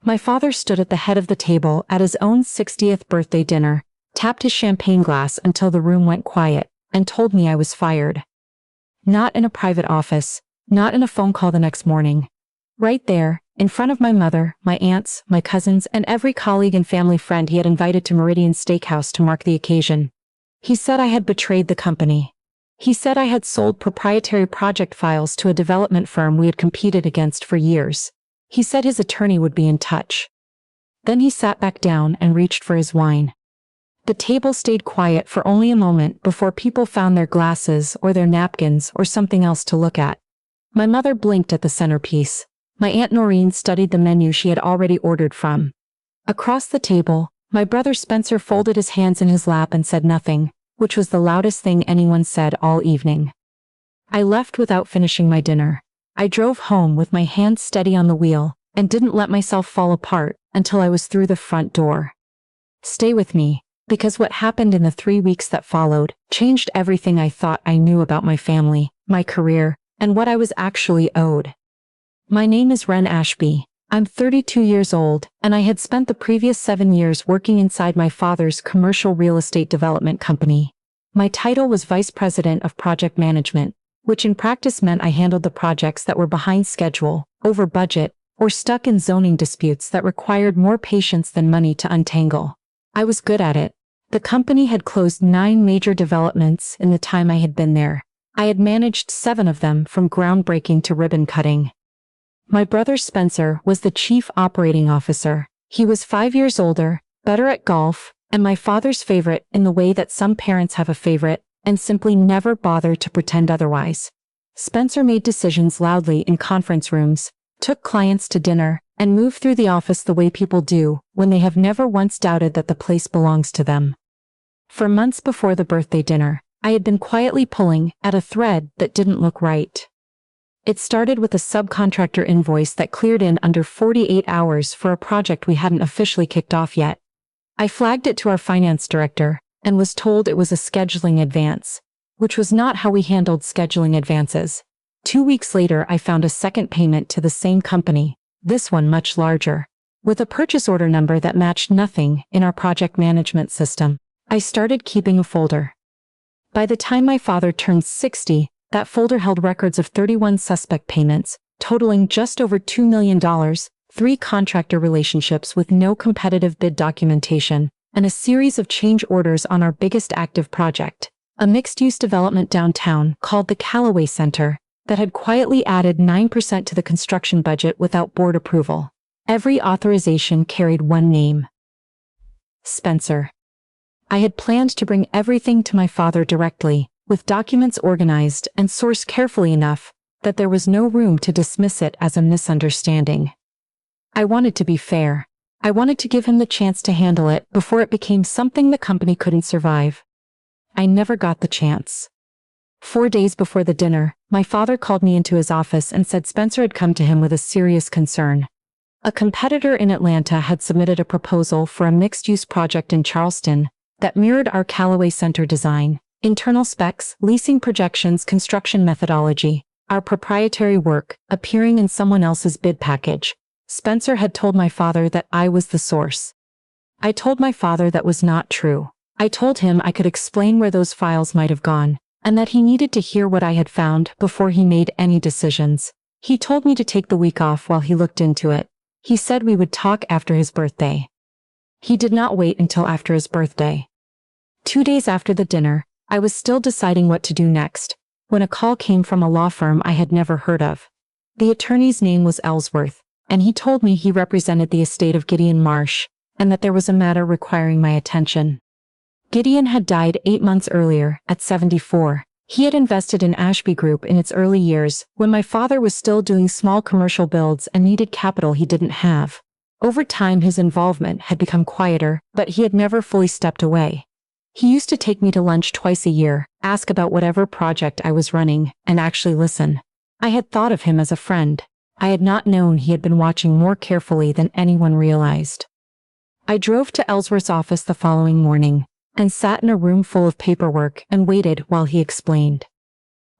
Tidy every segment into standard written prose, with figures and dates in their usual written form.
My father stood at the head of the table at his own 60th birthday dinner, tapped his champagne glass until the room went quiet, and told me I was fired. Not in a private office, not in a phone call the next morning. Right there, in front of my mother, my aunts, my cousins, and every colleague and family friend he had invited to Meridian Steakhouse to mark the occasion. He said I had betrayed the company. He said I had sold proprietary project files to a development firm we had competed against for years. He said his attorney would be in touch. Then he sat back down and reached for his wine. The table stayed quiet for only a moment before people found their glasses or their napkins or something else to look at. My mother blinked at the centerpiece. My Aunt Noreen studied the menu she had already ordered from. Across the table, my brother Spencer folded his hands in his lap and said nothing, which was the loudest thing anyone said all evening. I left without finishing my dinner. I drove home with my hands steady on the wheel and didn't let myself fall apart until I was through the front door. Stay with me, because what happened in the 3 weeks that followed changed everything I thought I knew about my family, my career, and what I was actually owed. My name is Ren Ashby. I'm 32 years old, and I had spent the previous 7 years working inside my father's commercial real estate development company. My title was Vice President of Project Management, which in practice meant I handled the projects that were behind schedule, over budget, or stuck in zoning disputes that required more patience than money to untangle. I was good at it. The company had closed 9 major developments in the time I had been there. I had managed 7 of them from groundbreaking to ribbon cutting. My brother Spencer was the chief operating officer. He was 5 years older, better at golf, and my father's favorite in the way that some parents have a favorite and simply never bother to pretend otherwise. Spencer made decisions loudly in conference rooms, took clients to dinner, and moved through the office the way people do when they have never once doubted that the place belongs to them. For months before the birthday dinner, I had been quietly pulling at a thread that didn't look right. It started with a subcontractor invoice that cleared in under 48 hours for a project we hadn't officially kicked off yet. I flagged it to our finance director and was told it was a scheduling advance, which was not how we handled scheduling advances. 2 weeks later, I found a second payment to the same company, this one much larger, with a purchase order number that matched nothing in our project management system. I started keeping a folder. By the time my father turned 60, that folder held records of 31 suspect payments, totaling just over $2 million, 3 contractor relationships with no competitive bid documentation, and a series of change orders on our biggest active project, a mixed-use development downtown called the Callaway Center, that had quietly added 9% to the construction budget without board approval. Every authorization carried one name: Spencer. I had planned to bring everything to my father directly, with documents organized and sourced carefully enough that there was no room to dismiss it as a misunderstanding. I wanted to be fair. I wanted to give him the chance to handle it before it became something the company couldn't survive. I never got the chance. 4 days before the dinner, my father called me into his office and said Spencer had come to him with a serious concern. A competitor in Atlanta had submitted a proposal for a mixed-use project in Charleston that mirrored our Callaway Center design, internal specs, leasing projections, construction methodology, our proprietary work, appearing in someone else's bid package. Spencer had told my father that I was the source. I told my father that was not true. I told him I could explain where those files might have gone, and that he needed to hear what I had found before he made any decisions. He told me to take the week off while he looked into it. He said we would talk after his birthday. He did not wait until after his birthday. 2 days after the dinner, I was still deciding what to do next, when a call came from a law firm I had never heard of. The attorney's name was Ellsworth, and he told me he represented the estate of Gideon Marsh, and that there was a matter requiring my attention. Gideon had died 8 months earlier, at 74. He had invested in Ashby Group in its early years, when my father was still doing small commercial builds and needed capital he didn't have. Over time his involvement had become quieter, but he had never fully stepped away. He used to take me to lunch twice a year, ask about whatever project I was running, and actually listen. I had thought of him as a friend. I had not known he had been watching more carefully than anyone realized. I drove to Ellsworth's office the following morning, and sat in a room full of paperwork and waited while he explained.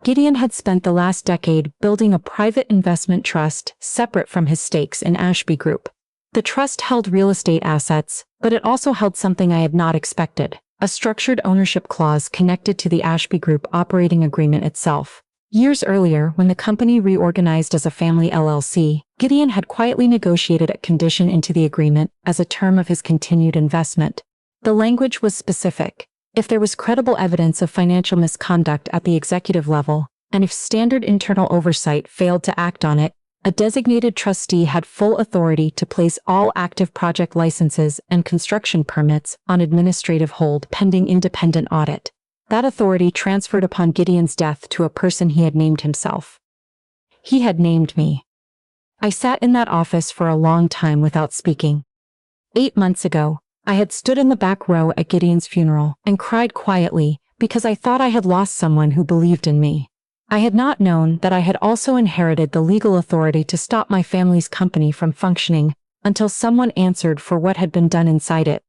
Gideon had spent the last decade building a private investment trust separate from his stakes in Ashby Group. The trust held real estate assets, but it also held something I had not expected, a structured ownership clause connected to the Ashby Group operating agreement itself. Years earlier, when the company reorganized as a family LLC, Gideon had quietly negotiated a condition into the agreement as a term of his continued investment. The language was specific. If there was credible evidence of financial misconduct at the executive level, and if standard internal oversight failed to act on it, a designated trustee had full authority to place all active project licenses and construction permits on administrative hold pending independent audit. That authority transferred upon Gideon's death to a person he had named himself. He had named me. I sat in that office for a long time without speaking. 8 months ago, I had stood in the back row at Gideon's funeral and cried quietly because I thought I had lost someone who believed in me. I had not known that I had also inherited the legal authority to stop my family's company from functioning until someone answered for what had been done inside it.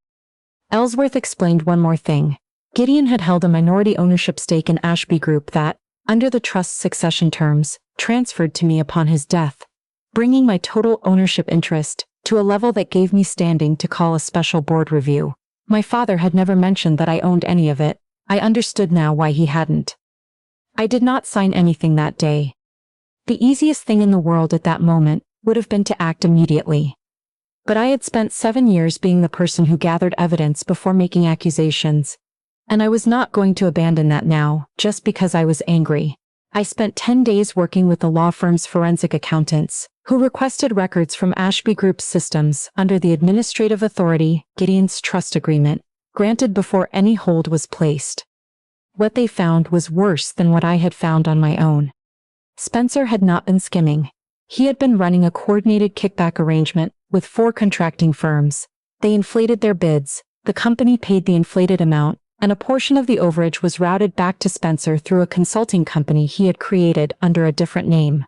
Ellsworth explained one more thing. Gideon had held a minority ownership stake in Ashby Group that, under the trust's succession terms, transferred to me upon his death, bringing my total ownership interest to a level that gave me standing to call a special board review. My father had never mentioned that I owned any of it. I understood now why he hadn't. I did not sign anything that day. The easiest thing in the world at that moment would have been to act immediately. But I had spent 7 years being the person who gathered evidence before making accusations, and I was not going to abandon that now, just because I was angry. I spent 10 days working with the law firm's forensic accountants, who requested records from Ashby Group's systems under the administrative authority, Gideon's trust agreement, granted before any hold was placed. What they found was worse than what I had found on my own. Spencer had not been skimming. He had been running a coordinated kickback arrangement with 4 contracting firms. They inflated their bids, the company paid the inflated amount, and a portion of the overage was routed back to Spencer through a consulting company he had created under a different name.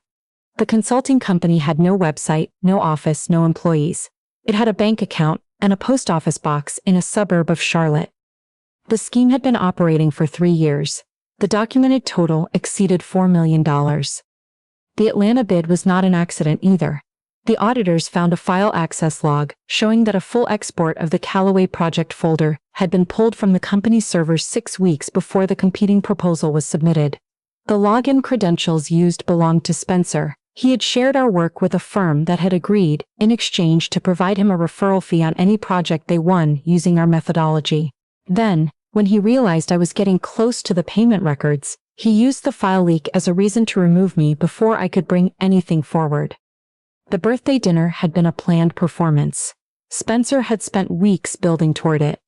The consulting company had no website, no office, no employees. It had a bank account and a post office box in a suburb of Charlotte. The scheme had been operating for 3 years. The documented total exceeded $4 million. The Atlanta bid was not an accident either. The auditors found a file access log showing that a full export of the Callaway project folder had been pulled from the company's servers 6 weeks before the competing proposal was submitted. The login credentials used belonged to Spencer. He had shared our work with a firm that had agreed, in exchange, to provide him a referral fee on any project they won using our methodology. Then, when he realized I was getting close to the payment records, he used the file leak as a reason to remove me before I could bring anything forward. The birthday dinner had been a planned performance. Spencer had spent weeks building toward it.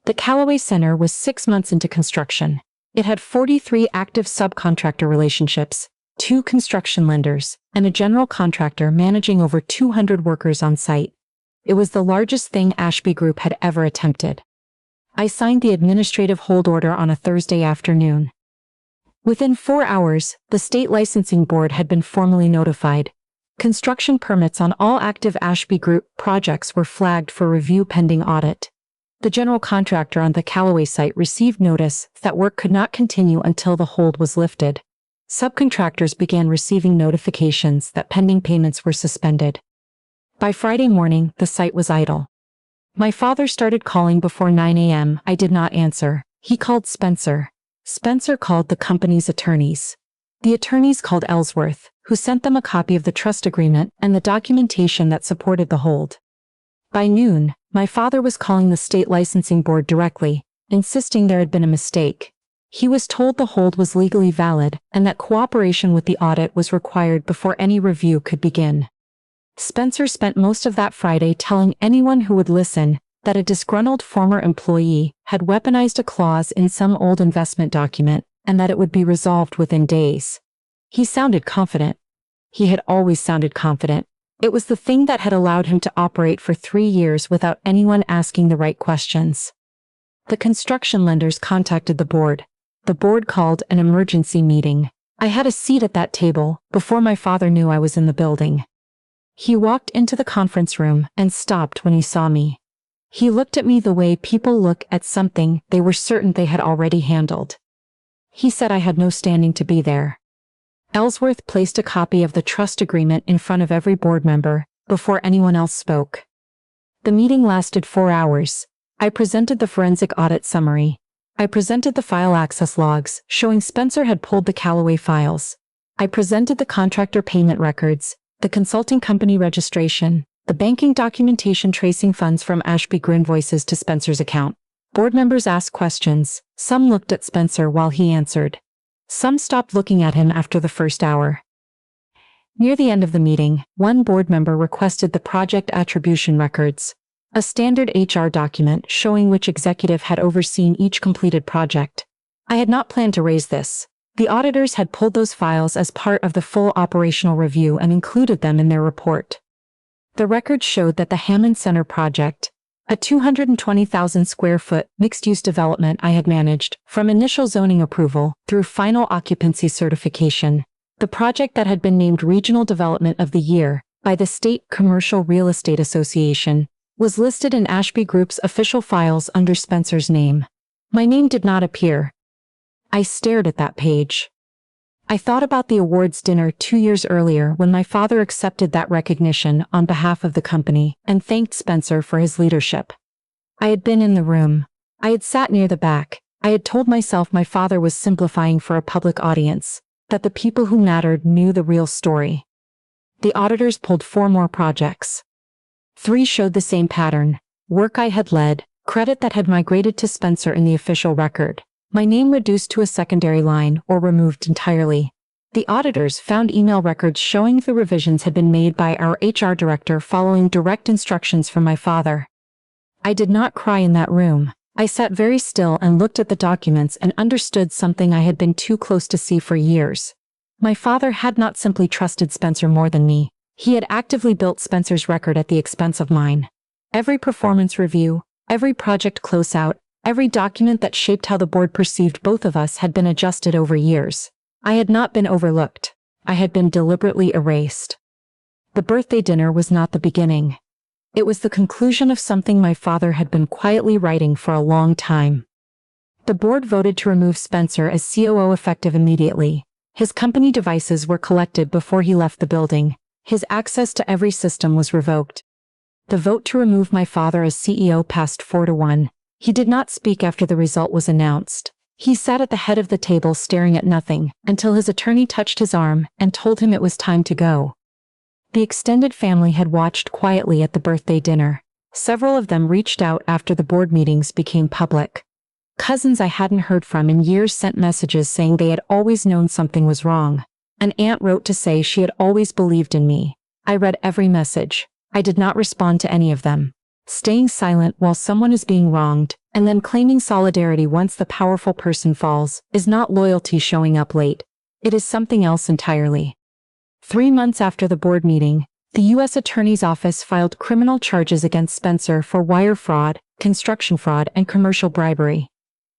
The Callaway Center was 6 months into construction. It had 43 active subcontractor relationships, 2 construction lenders, and a general contractor managing over 200 workers on site. It was the largest thing Ashby Group had ever attempted. I signed the administrative hold order on a Thursday afternoon. Within 4 hours, the state licensing board had been formally notified. Construction permits on all active Ashby Group projects were flagged for review pending audit. The general contractor on the Callaway site received notice that work could not continue until the hold was lifted. Subcontractors began receiving notifications that pending payments were suspended. By Friday morning, the site was idle. My father started calling before 9 a.m. I did not answer. He called Spencer. Spencer called the company's attorneys. The attorneys called Ellsworth, who sent them a copy of the trust agreement and the documentation that supported the hold. By noon, my father was calling the state licensing board directly, insisting there had been a mistake. He was told the hold was legally valid and that cooperation with the audit was required before any review could begin. Spencer spent most of that Friday telling anyone who would listen that a disgruntled former employee had weaponized a clause in some old investment document and that it would be resolved within days. He sounded confident. He had always sounded confident. It was the thing that had allowed him to operate for 3 years without anyone asking the right questions. The construction lenders contacted the board. The board called an emergency meeting. I had a seat at that table before my father knew I was in the building. He walked into the conference room and stopped when he saw me. He looked at me the way people look at something they were certain they had already handled. He said I had no standing to be there. Ellsworth placed a copy of the trust agreement in front of every board member before anyone else spoke. The meeting lasted 4 hours. I presented the forensic audit summary. I presented the file access logs, showing Spencer had pulled the Callaway files. I presented the contractor payment records, the consulting company registration, the banking documentation tracing funds from Ashby Invoices to Spencer's account. Board members asked questions. Some looked at Spencer while he answered. Some stopped looking at him after the first hour. Near the end of the meeting, one board member requested the project attribution records, a standard HR document showing which executive had overseen each completed project. I had not planned to raise this. The auditors had pulled those files as part of the full operational review and included them in their report. The records showed that the Hammond Center project, a 220,000 square foot mixed-use development I had managed, from initial zoning approval through final occupancy certification, the project that had been named Regional Development of the Year by the State Commercial Real Estate Association, was listed in Ashby Group's official files under Spencer's name. My name did not appear. I stared at that page. I thought about the awards dinner 2 years earlier when my father accepted that recognition on behalf of the company and thanked Spencer for his leadership. I had been in the room. I had sat near the back. I had told myself my father was simplifying for a public audience, that the people who mattered knew the real story. The auditors pulled 4 more projects. 3 showed the same pattern: work I had led, credit that had migrated to Spencer in the official record, my name reduced to a secondary line or removed entirely. The auditors found email records showing the revisions had been made by our HR director following direct instructions from my father. I did not cry in that room. I sat very still and looked at the documents and understood something I had been too close to see for years. My father had not simply trusted Spencer more than me. He had actively built Spencer's record at the expense of mine. Every performance review, every project closeout, every document that shaped how the board perceived both of us had been adjusted over years. I had not been overlooked. I had been deliberately erased. The birthday dinner was not the beginning. It was the conclusion of something my father had been quietly writing for a long time. The board voted to remove Spencer as COO effective immediately. His company devices were collected before he left the building. His access to every system was revoked. The vote to remove my father as CEO passed 4-1. He did not speak after the result was announced. He sat at the head of the table staring at nothing until his attorney touched his arm and told him it was time to go. The extended family had watched quietly at the birthday dinner. Several of them reached out after the board meetings became public. Cousins I hadn't heard from in years sent messages saying they had always known something was wrong. An aunt wrote to say she had always believed in me. I read every message. I did not respond to any of them. Staying silent while someone is being wronged, and then claiming solidarity once the powerful person falls, is not loyalty showing up late. It is something else entirely. 3 months after the board meeting, the U.S. Attorney's Office filed criminal charges against Spencer for wire fraud, construction fraud, and commercial bribery.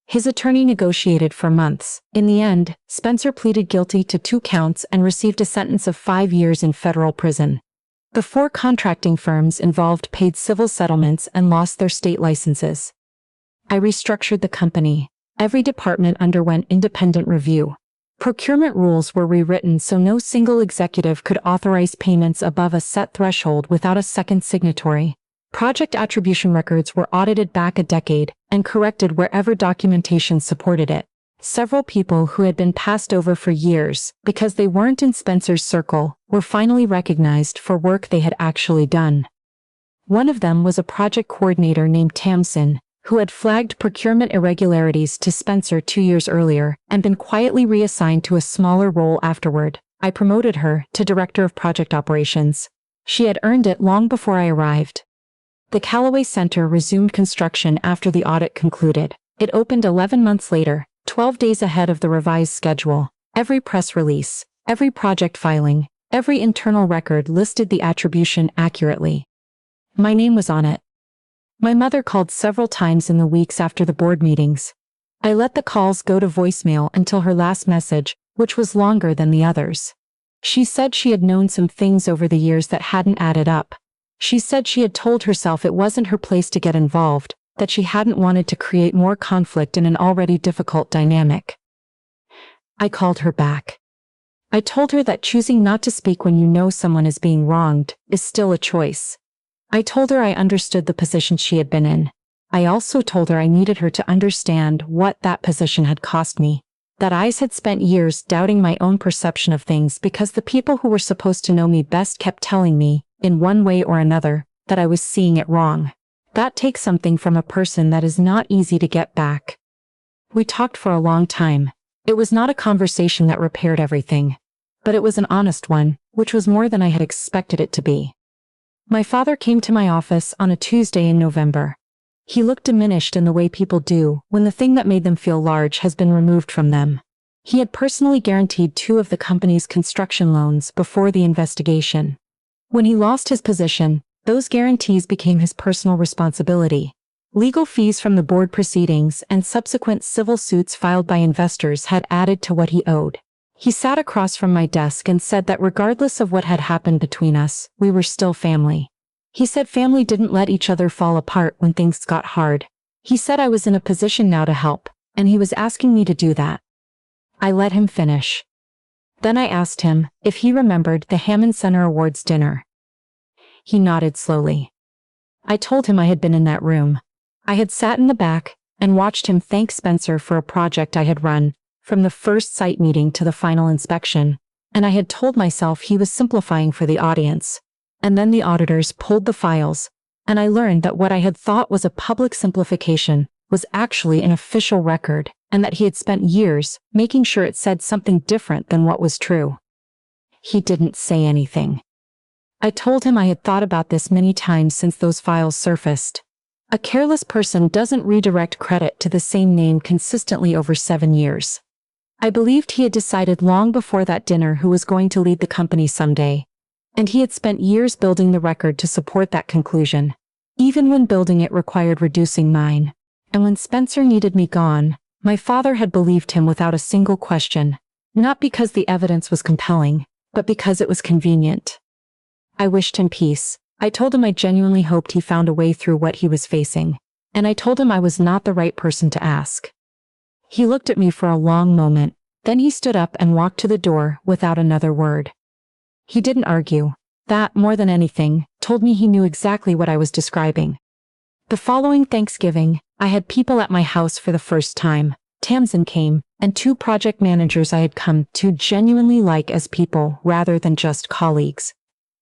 His attorney negotiated for months. In the end, Spencer pleaded guilty to 2 counts and received a sentence of 5 years in federal prison. The 4 contracting firms involved paid civil settlements and lost their state licenses. I restructured the company. Every department underwent independent review. Procurement rules were rewritten so no single executive could authorize payments above a set threshold without a second signatory. Project attribution records were audited back a decade and corrected wherever documentation supported it. Several people who had been passed over for years because they weren't in Spencer's circle were finally recognized for work they had actually done. One of them was a project coordinator named Tamsin, who had flagged procurement irregularities to Spencer 2 years earlier and been quietly reassigned to a smaller role afterward. I promoted her to Director of Project Operations. She had earned it long before I arrived. The Callaway Center resumed construction after the audit concluded. It opened 11 months later, 12 days ahead of the revised schedule. Every press release, every project filing, every internal record listed the attribution accurately. My name was on it. My mother called several times in the weeks after the board meetings. I let the calls go to voicemail until her last message, which was longer than the others. She said she had known some things over the years that hadn't added up. She said she had told herself it wasn't her place to get involved, that she hadn't wanted to create more conflict in an already difficult dynamic. I called her back. I told her that choosing not to speak when you know someone is being wronged is still a choice. I told her I understood the position she had been in. I also told her I needed her to understand what that position had cost me. That I had spent years doubting my own perception of things because the people who were supposed to know me best kept telling me, in one way or another, that I was seeing it wrong. That takes something from a person that is not easy to get back. We talked for a long time. It was not a conversation that repaired everything, but it was an honest one, which was more than I had expected it to be. My father came to my office on a Tuesday in November. He looked diminished in the way people do when the thing that made them feel large has been removed from them. He had personally guaranteed 2 of the company's construction loans before the investigation. When he lost his position, those guarantees became his personal responsibility. Legal fees from the board proceedings and subsequent civil suits filed by investors had added to what he owed. He sat across from my desk and said that regardless of what had happened between us, we were still family. He said family didn't let each other fall apart when things got hard. He said I was in a position now to help, and he was asking me to do that. I let him finish. Then I asked him if he remembered the Hammond Center Awards dinner. He nodded slowly. I told him I had been in that room. I had sat in the back and watched him thank Spencer for a project I had run, from the first site meeting to the final inspection, and I had told myself he was simplifying for the audience. And then the auditors pulled the files, and I learned that what I had thought was a public simplification was actually an official record, and that he had spent years making sure it said something different than what was true. He didn't say anything. I told him I had thought about this many times since those files surfaced. A careless person doesn't redirect credit to the same name consistently over 7 years. I believed he had decided long before that dinner who was going to lead the company someday. And he had spent years building the record to support that conclusion. Even when building it required reducing mine. And when Spencer needed me gone, my father had believed him without a single question. Not because the evidence was compelling, but because it was convenient. I wished him peace. I told him I genuinely hoped he found a way through what he was facing. And I told him I was not the right person to ask. He looked at me for a long moment, then he stood up and walked to the door without another word. He didn't argue. That, more than anything, told me he knew exactly what I was describing. The following Thanksgiving, I had people at my house for the first time. Tamsin came, and 2 project managers I had come to genuinely like as people rather than just colleagues.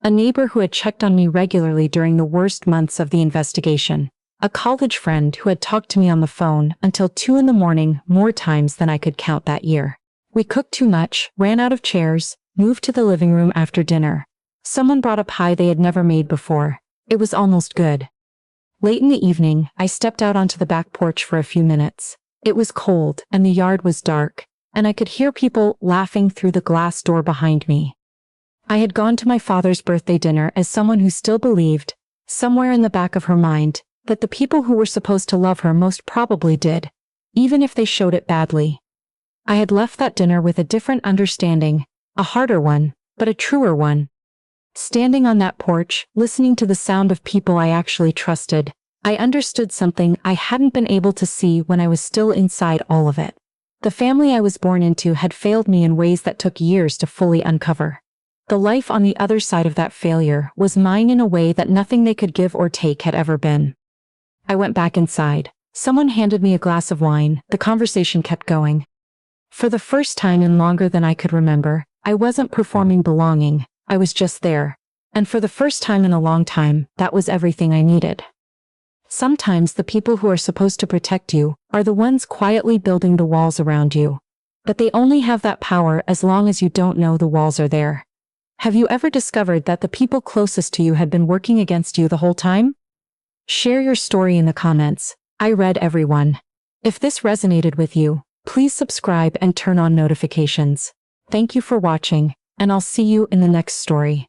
A neighbor who had checked on me regularly during the worst months of the investigation. A college friend who had talked to me on the phone until 2 in the morning more times than I could count that year. We cooked too much, ran out of chairs, moved to the living room after dinner. Someone brought a pie they had never made before. It was almost good. Late in the evening, I stepped out onto the back porch for a few minutes. It was cold, and the yard was dark, and I could hear people laughing through the glass door behind me. I had gone to my father's birthday dinner as someone who still believed, somewhere in the back of her mind, that the people who were supposed to love her most probably did, even if they showed it badly. I had left that dinner with a different understanding, a harder one, but a truer one. Standing on that porch, listening to the sound of people I actually trusted, I understood something I hadn't been able to see when I was still inside all of it. The family I was born into had failed me in ways that took years to fully uncover. The life on the other side of that failure was mine in a way that nothing they could give or take had ever been. I went back inside. Someone handed me a glass of wine. The conversation kept going. For the first time in longer than I could remember, I wasn't performing belonging, I was just there. And for the first time in a long time, that was everything I needed. Sometimes the people who are supposed to protect you are the ones quietly building the walls around you. But they only have that power as long as you don't know the walls are there. Have you ever discovered that the people closest to you had been working against you the whole time? Share your story in the comments. I read every one. If this resonated with you, please subscribe and turn on notifications. Thank you for watching, and I'll see you in the next story.